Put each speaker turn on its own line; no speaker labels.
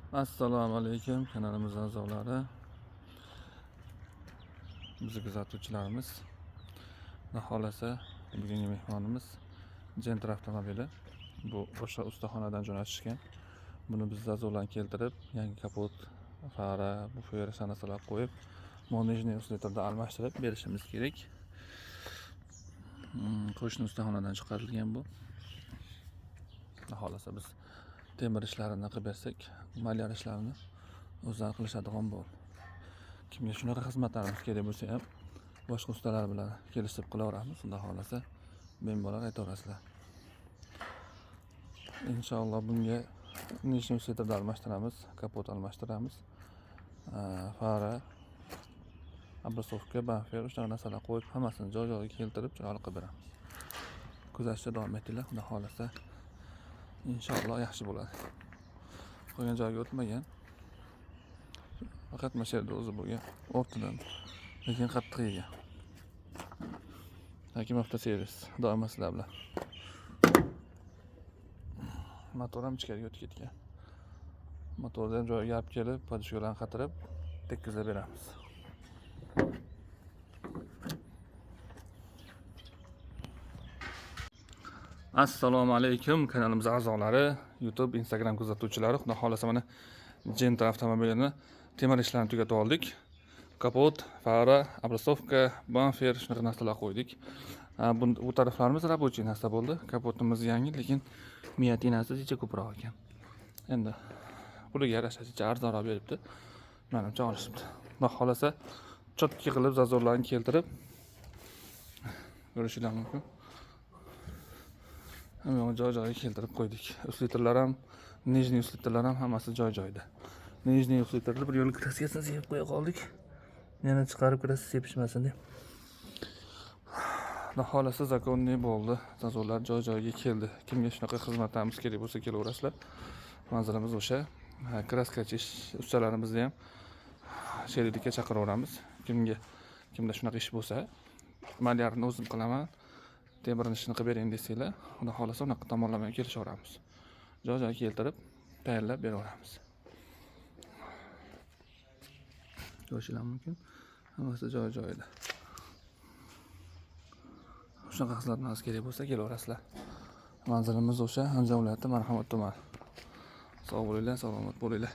Assalomu alaykum kanalimiz a'zolari, bizni kuzatuvchilarimiz. Xohlasa bugungi mehmonimiz Gentra avtomobili. Bu o'sha ustaxonadan jo'natishgan. Buni biz zazovlarni keltirib, yangi kapot, fara, bufer sanasalar qo'yib, monejniy usletarda almashtirib berishimiz kerak. Qo'shni ustaxonadan chiqarilgan bu. Xohlasa biz temir ishlarini qilib bersak, malyar ishlarini o'zlari qilishadigan bo'ldi. Kimga shunaqa xizmatlarimiz kerak bo'lsa ham boshqa ustalar bilan kelishib qilaveramiz. Xudo xolasa bemalol aytaverasizlar. Inshaalloh bunga nechta usletarda almashtiramiz, kapot almashtiramiz. Fara, abrasovka, bamper, shunaqa narsalar qo'yib, hammasini joy-joyiga keltirib, chiroyli qilib beramiz. Kuzatishda davom etinglar. Xudo xolasa inshaalloh yaxshi bo'ladi. Qo'ygan joyga o'tmagan. Faqat mashinada o'zi bo'lgan, o'rtadan, lekin qattiq yegan. Hakim avtoservis doimo sizlar bilan. Motor ham ichkariga o'tib ketgan. Motorni ham joyiga olib kelib, podishkalarni qatirib, tekkizlab beramiz. Assalomu alaykum kanalimiz a'zolari, YouTube, Instagram kuzatuvchilari. Xudo xolasa mana Gentra avtomobilini temir ishlarini tugatib oldik. Kapot, fara, abrasovka, bamper shunaqa narsalar qo'ydik. Bu taraflarimiz рабочий narsa bo'ldi. Kapotimiz yangi, lekin miyatinasi jicha ko'proq ekan. Endi puliga yarasha jicha arzonroq beribdi. Menimcha olishibdi. Xudo xolasa chotki qilib zazorlarni keltirib ko'rishingiz mumkin. Hamma joy-joyiga keltirib qo'ydik. Usletarlar ham, nijniy usletarlar ham hammasi joy-joyida. Nijniy usletarlar bir yo'l kraskasini sepib qo'ya qoldik. Yana chiqarib kraska sepishmasin deb. Xudo xolasa zakonni bo'ldi. Zazorlar joy-joyiga keldi. Kimga shunaqa xizmatlarimiz kerak bo'lsa kelaverasizlar. Manzilimiz o'sha. Kraskachi ustalarimizni ham sheriklikka chaqiraveramiz. Kimda shunaqa ish bo'lsa, malyarni o'zim qilaman. Temirni ishini qilib bering desanglar, xudo xolasa unaqa tomonlama kelishaveramiz. Joy-joyiga keltirib, tayyorlab beraveramiz. Ko'rishingiz mumkin. Hammasi joy-joyida. Shunaqa xizmatlarimiz kerak bo'lsa kelaverasizlar. Manzilimiz o'sha Andijon viloyati Marhamat tumani. Sog' bo'linglar, salomat bo'linglar.